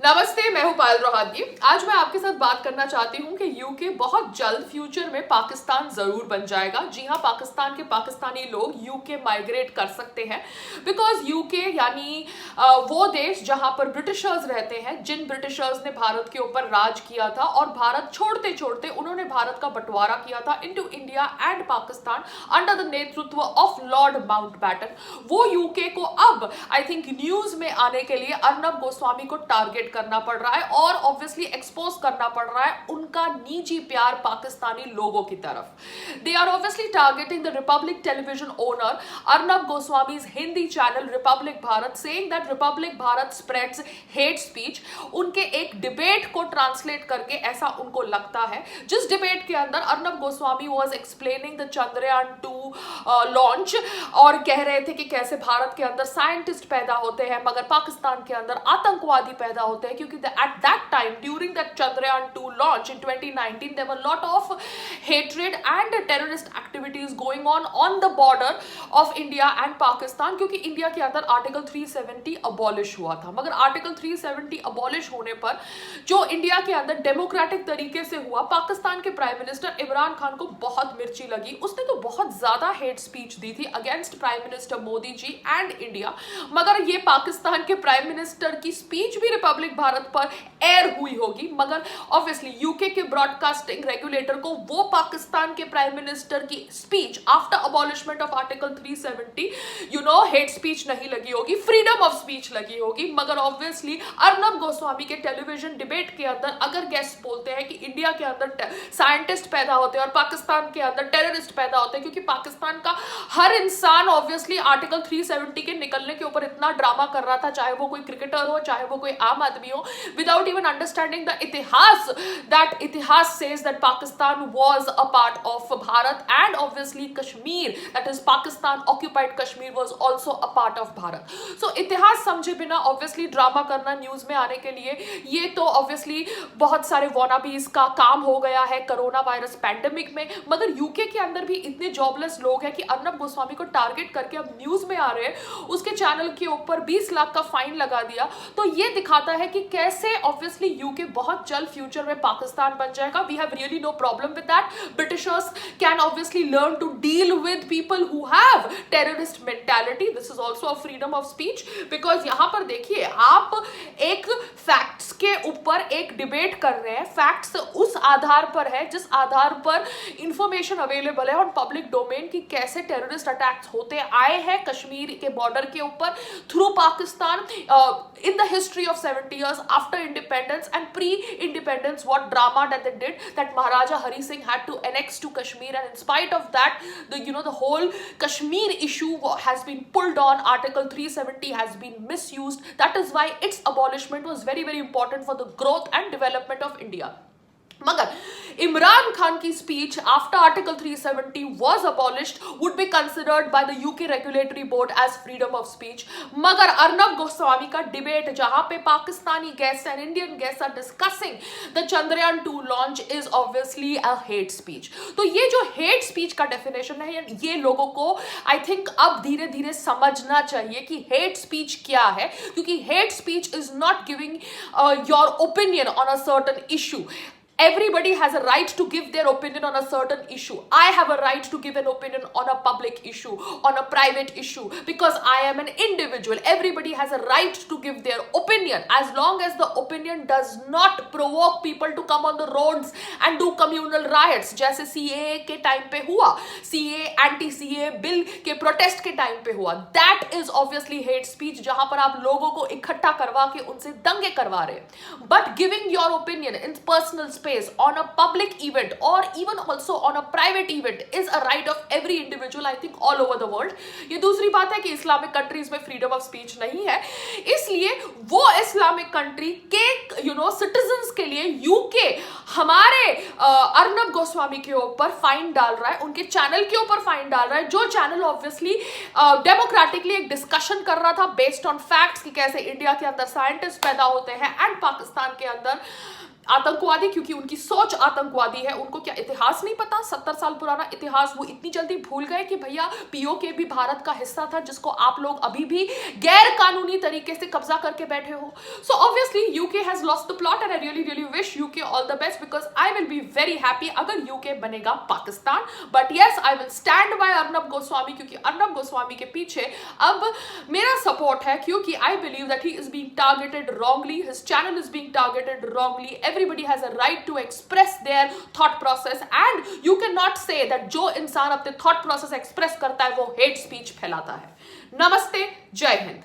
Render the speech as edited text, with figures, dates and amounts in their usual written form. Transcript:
नमस्ते, मैं हूं पायल रोहातगी। आज मैं आपके साथ बात करना चाहती हूं कि यूके बहुत जल्द फ्यूचर में पाकिस्तान जरूर बन जाएगा। जी हां, पाकिस्तान के पाकिस्तानी लोग यूके माइग्रेट कर सकते हैं बिकॉज यूके यानी वो देश जहां पर ब्रिटिशर्स रहते हैं, जिन ब्रिटिशर्स ने भारत के ऊपर राज किया था और भारत छोड़ते छोड़ते उन्होंने भारत का बंटवारा किया था into India and Pakistan under the नेतृत्व ऑफ लॉर्ड माउंटबैटन। वो यूके को अब आई थिंक न्यूज में आने के लिए अर्नब गोस्वामी को टारगेट करना पड़ रहा है और ऑब्वियसली एक्सपोज करना पड़ रहा है उनका निजी प्यार पाकिस्तानी लोगों की तरफ। They are obviously targeting the Republic television owner Arnab गोस्वामी's Hindi channel Republic Bharat, saying that Republic Bharat spreads hate speech. उनके एक डिबेट को ट्रांसलेट करके ऐसा उनको लगता है, जिस डिबेट के अंदर Arnab Goswami was explaining the Chandrayaan 2 launch और कह रहे थे कि कैसे भारत के अंदर साइंटिस्ट पैदा होते हैं मगर पाकिस्तान के अंदर आतंकवादी पैदा होते हैं, क्योंकि at that time during that Chandrayaan 2 launch in 2019 there were a lot of hatred and terrorist activities going on the border of India and Pakistan, क्योंकि इंडिया के अंदर आर्टिकल 370 अबॉलिश हुआ था। मगर आर्टिकल 370 अबॉलिश होने पर जो इंडिया के अंदर डेमोक्रेटिक तरीके से हुआ, पाकिस्तान के प्राइम मिनिस्टर इमरान खान को बहुत मिर्ची लगी। उसने तो बहुत ज्यादा हेट स्पीच दी थी against prime minister Modi ji and India, मगर ये पाकिस्तान के प्राइम मिनिस्टर की स्पीच भी रिपब्लिक भारत पर एयर हुई होगी, मगर ऑब्वियसली यूके के ब्रॉडकास्टिंग रेगुलेटर को वो पाकिस्तान के प्राइम मिनिस्टर की speech after abolishment of article 370 hate speech नहीं लगी होगी, फ्रीडम ऑफ स्पीच लगी होगी। मगर ऑब्वियसली अर्नब गोस्वामी के टेलीविजन डिबेट के अंदर अगर गेस्ट बोलते हैं कि इंडिया के अंदर साइंटिस्ट पैदा होते हैं और पाकिस्तान के अंदर टेररिस्ट पैदा होते हैं, क्योंकि पाकिस्तान का हर इंसान ऑब्वियसली आर्टिकल 370 के निकलने के ऊपर इतना ड्रामा कर रहा था, चाहे वो कोई क्रिकेटर हो, चाहे वो कोई आम आदमी हो, without even understanding the itihas, that itihas says that Pakistan was a part of Bharat and obviously Kashmir, that is Pakistan occupied Kashmir was also a part of Bharat. So इतिहास समझे बिना obviously ड्रामा करना news में आने के लिए, ये तो obviously बहुत सारे वॉनाबीज का काम हो गया है कोरोना वायरस पैंडेमिक में। मगर यूके के अंदर भी इतने जॉबलेस लोग हैं कि अर्नब गोस्वामी को टारगेट करके अब न्यूज में आ रहे हैं, उसके चैनल के ऊपर 20 लाख का फाइन लगा दिया। तो ये दिखाता है कि कैसे ऑब्वियसली यूके बहुत जल्द फ्यूचर में पाकिस्तान बन जाएगा। We have really no problem with that. Britishers can obviously learn to deal with people who have terrorist mentality. This is also a freedom of speech, because यहां पर देखिए, आप एक फैक्ट्स के ऊपर एक डिबेट कर रहे हैं। फैक्ट्स उस आधार पर है जिस आधार पर इंफॉर्मेशन अवेलेबल है ऑन पब्लिक डोमेन कि कैसे टेररिस्ट अटैक्स होते आए हैं कश्मीर के बॉर्डर के ऊपर through Pakistan in the history of 70 years after independence and pre-independence, what drama that they did, that Maharaja Hari Singh had to annex to Kashmir, and in spite of that the whole Kashmir issue has been pulled on, article 370 has been misused. That is why its abolishment was very very important for the growth and development of India. मगर इमरान खान की speech after article 370 was abolished would be considered by the UK regulatory board as freedom of speech. मगर अर्नब गोस्वामी का debate जहां पे Pakistani guest and Indian guest are discussing the Chandrayaan 2 launch is obviously a hate speech. तो ये जो hate speech का definition है, ये लोगों को आई थिंक अब धीरे धीरे समझना चाहिए कि हेट स्पीच क्या है, क्योंकि hate speech is not giving your opinion on a certain issue. Everybody has a right to give their opinion on a certain issue. I have a right to give an opinion on a public issue, on a private issue, because I am an individual. Everybody has a right to give their opinion as long as the opinion does not provoke people to come on the roads and do communal riots, जैसे CAA के time पे हुआ, CAA anti-CAA bill के protest के time पे हुआ. That is obviously hate speech, जहां पर आप लोगों को इकट्ठा करवा के उनसे दंगे करवा रहे हैं. But giving your opinion in personal space on a public event or even also on a private event is a right of every individual, I think all over the world. ये दूसरी बात है कि इस्लामिक कंट्रीज में freedom of speech नहीं है, इसलिए वो इस्लामिक कंट्री के सिटीजन्स के लिए यूके हमारे अर्नब गोस्वामी के ऊपर फाइन डाल रहा है, उनके चैनल के ऊपर फाइन डाल रहा है, जो चैनल ऑब्वियसली डेमोक्रेटिकली एक डिस्कशन कर रहा था बेस्ड ऑन फैक्ट्स कि कैसे इंडिया के अंदर साइंटिस्ट पैदा होते हैं एंड पाकिस्तान के अंदर आतंकवादी, क्योंकि उनकी सोच आतंकवादी है। उनको क्या इतिहास नहीं पता? 70 साल पुराना इतिहास वो इतनी जल्दी भूल गए कि भैया पीओके भी भारत का हिस्सा था, जिसको आप लोग अभी भी गैर कानूनी तरीके से कब्जा करके बैठे हो। So obviously UK has lost the plot and I really wish UK all the best, because I will be very happy अगर यूके बनेगा Pakistan. But yes, I will stand by Arnab Goswami, क्योंकि अर्नब गोस्वामी के पीछे अब मेरा सपोर्ट है, क्योंकि I believe that he is being targeted wrongly, his channel is being targeted wrongly. Everybody has a right to express their thought process and you cannot say that जो इंसान अपने thought process express करता है वो hate speech फैलाता है। नमस्ते, जय हिंद।